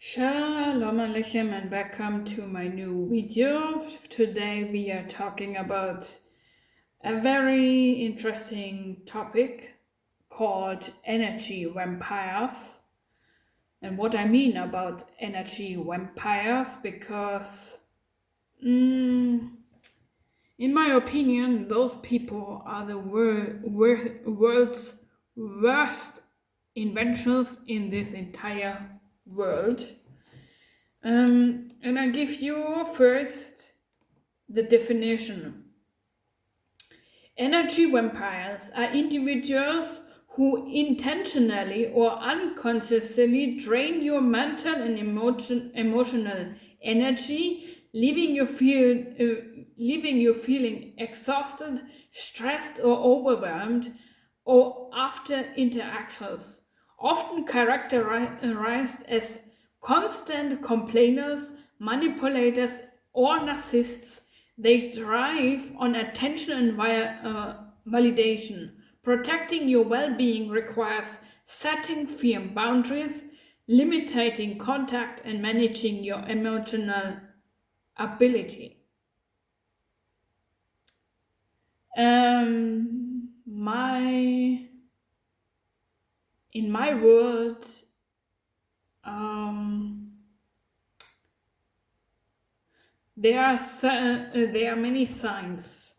Shalom Aleichem and welcome to my new video. Today we are talking about a very interesting topic called energy vampires. And what I mean about energy vampires, because in my opinion, those people are the world's worst inventions in this entire world. And I give you first the definition. Energy vampires are individuals who intentionally or unconsciously drain your mental and emotional energy, leaving you feeling exhausted, stressed, or overwhelmed, or after interactions, often characterized as constant complainers, manipulators, or narcissists. They thrive on attention and validation. Protecting your well-being requires setting firm boundaries, limiting contact, and managing your emotional ability. In my world, there are many signs,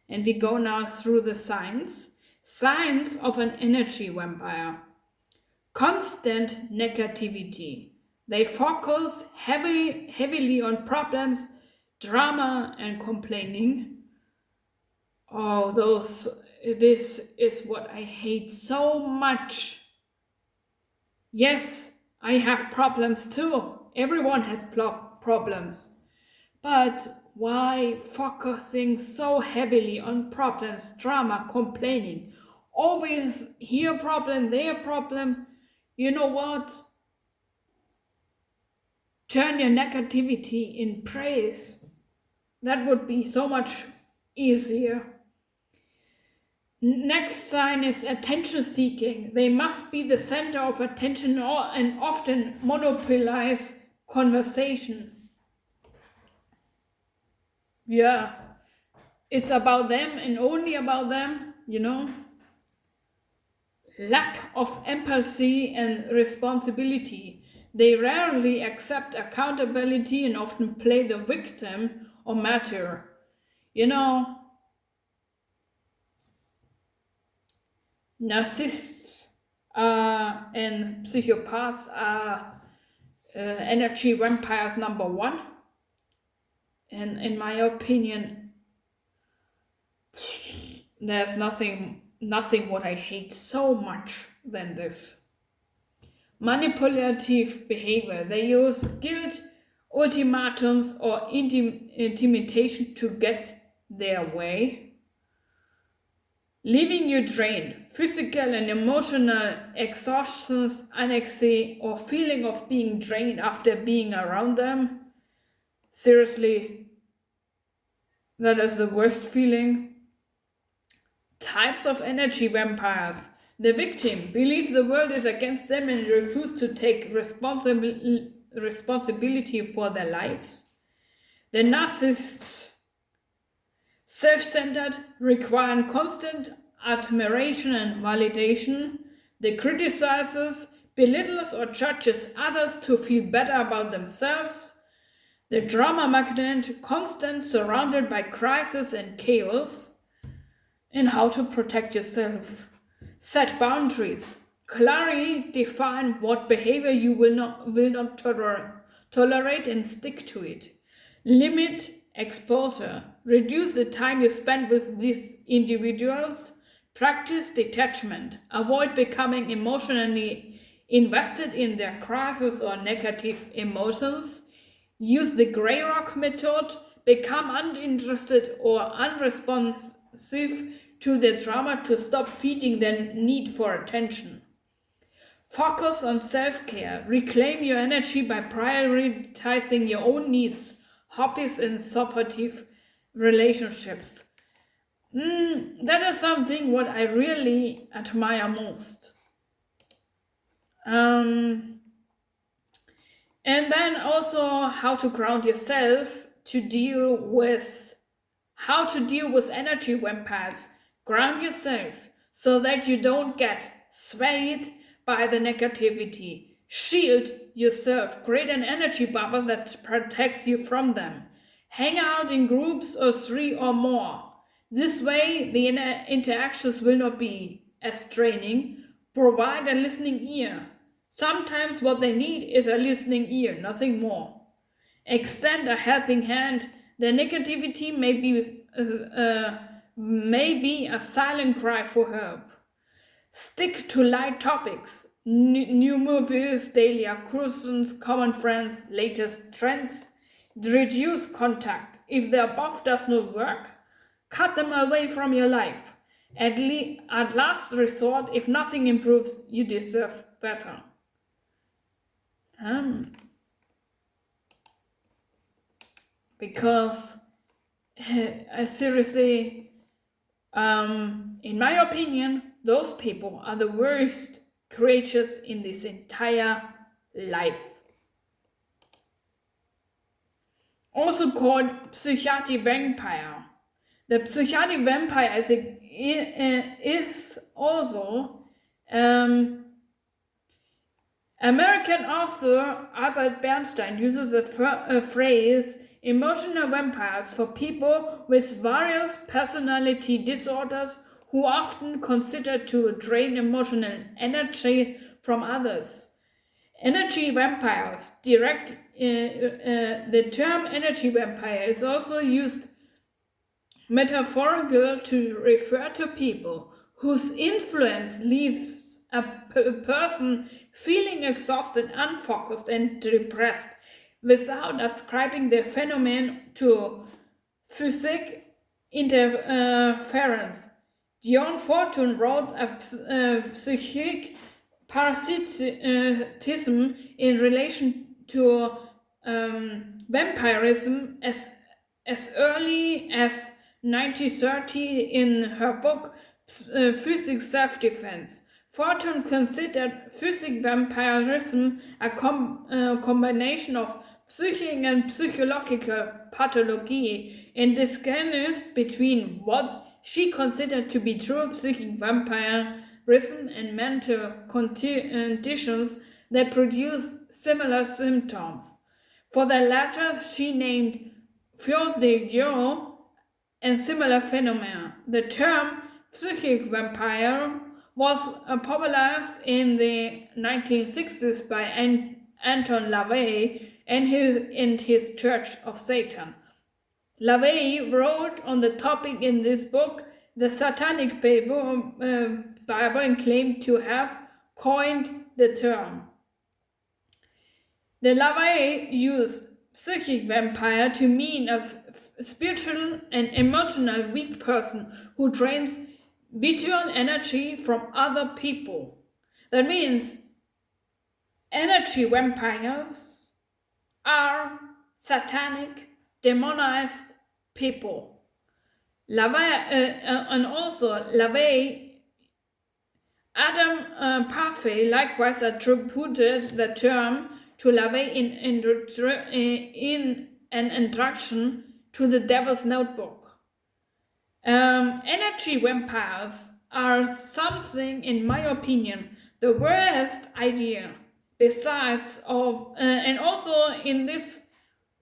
and we go now through the signs. Signs of an energy vampire: constant negativity. They focus heavily on problems, drama, and complaining. Oh, this is what I hate so much. Yes, I have problems too. Everyone has problems. But why focusing so heavily on problems, drama, complaining? Always here problem, there problem. You know what? Turn your negativity in praise. That would be so much easier. Next sign is attention seeking. They must be the center of attention and often monopolize conversation. Yeah, it's about them and only about them. Lack of empathy and responsibility. They rarely accept accountability and often play the victim or martyr. You know, narcissists and psychopaths are energy vampires number one. And in my opinion, there's nothing what I hate so much than this. Manipulative behavior. They use guilt, ultimatums, or intimidation to get their way, leaving you drained. Physical and emotional exhaustion, anxiety, or feeling of being drained after being around them. Seriously, that is the worst feeling. Types of energy vampires. The victim believes the world is against them and refuses to take responsibility for their lives. The narcissists, self-centered, require constant admiration and validation. The criticizes, belittles, or judges others to feel better about themselves. The drama magnet, constant, surrounded by crisis and chaos. And how to protect yourself. Set boundaries. Clearly define what behavior you will not tolerate and stick to it. Limit exposure. Reduce the time you spend with these individuals. Practice detachment. Avoid becoming emotionally invested in their crisis or negative emotions. Use the gray rock method. Become uninterested or unresponsive to the drama to stop feeding their need for attention. Focus on self-care. Reclaim your energy by prioritizing your own needs, hobbies, and supportive relationships. That is something what I really admire most. And then also how to ground yourself to deal with energy vampires. Ground yourself so that you don't get swayed by the negativity. Shield yourself. Create an energy bubble that protects you from them. Hang out in groups of 3 or more. This way, the interactions will not be as draining. Provide a listening ear. Sometimes what they need is a listening ear, nothing more. Extend a helping hand. The negativity may be a silent cry for help. Stick to light topics. New movies, daily occurrences, common friends, latest trends. Reduce contact. If the above does not work, cut them away from your life. At last resort, if nothing improves, you deserve better. Because seriously, in my opinion, those people are the worst creatures in this entire life. Also called psychotic vampire. The psychotic vampire is also American author Albert Bernstein uses a phrase emotional vampires for people with various personality disorders who often consider to drain emotional energy from others. Energy vampires the term energy vampire is also used metaphorical to refer to people whose influence leaves a person feeling exhausted, unfocused, and depressed without ascribing the phenomenon to physical interference. John Fortune wrote a psychic parasitism in relation to vampirism as early as 1930 in her book Physical Self-Defense. Fortune considered physical vampirism a combination of psychic and psychological pathology and distinguished between what she considered to be true psychic vampirism and mental conditions that produce similar symptoms. For the latter, she named force de jeu and similar phenomena. The term psychic vampire was popularized in the 1960s by Anton LaVey and his Church of Satan. LaVey wrote on the topic in this book, The Satanic Bible, and claimed to have coined the term. The LaVey used psychic vampire to mean a spiritual and emotional weak person who drains vital energy from other people. That means energy vampires are satanic, demonized people. And also LaVey, Adam Parfait likewise attributed the term to LaVey in an introduction to the Devil's Notebook. Energy vampires are something, in my opinion, the worst idea. Besides and also in this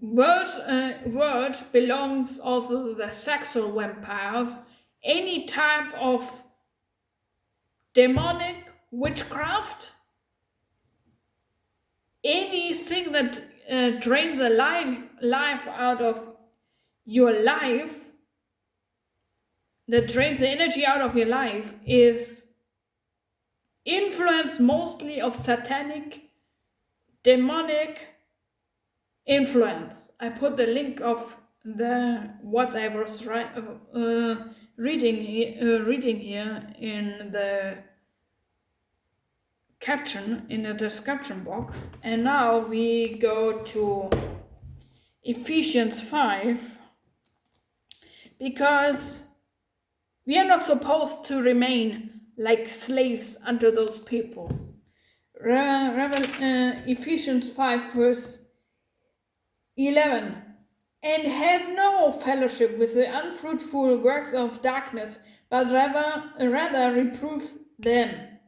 word belongs also the sexual vampires, any type of demonic witchcraft, anything that drains the life out of your life, that drains the energy out of your life, is influence mostly of satanic, demonic influence. I put the link of what I was reading here in the caption, in the description box. And now we go to Ephesians 5, because we are not supposed to remain like slaves under those people. Ephesians 5 verse 11. And have no fellowship with the unfruitful works of darkness, but rather reprove them.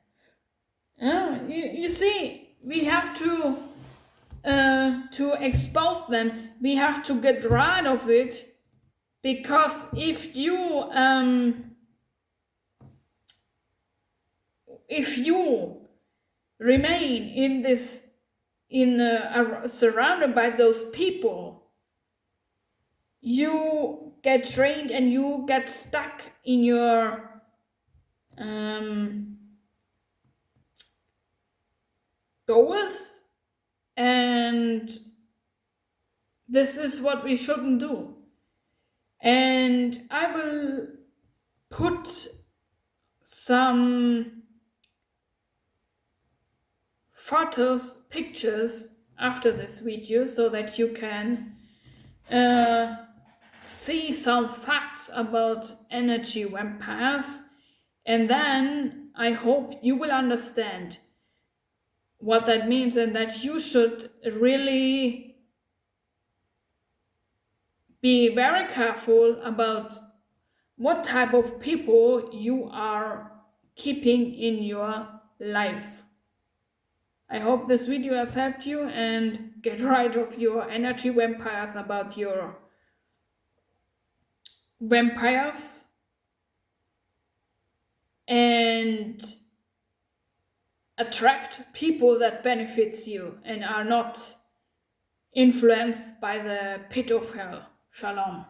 You see, we have to expose them. We have to get rid of it, because if you remain in this, surrounded by those people, you get trained and you get stuck in your goals, and this is what we shouldn't do. And I will put some photos, pictures after this video, so that you can see some facts about energy vampires, and then I hope you will understand what that means, and that you should really be very careful about what type of people you are keeping in your life. I hope this video has helped you, and get rid of your energy vampires, about your vampires, and attract people that benefits you and are not influenced by the pit of hell. Shalom.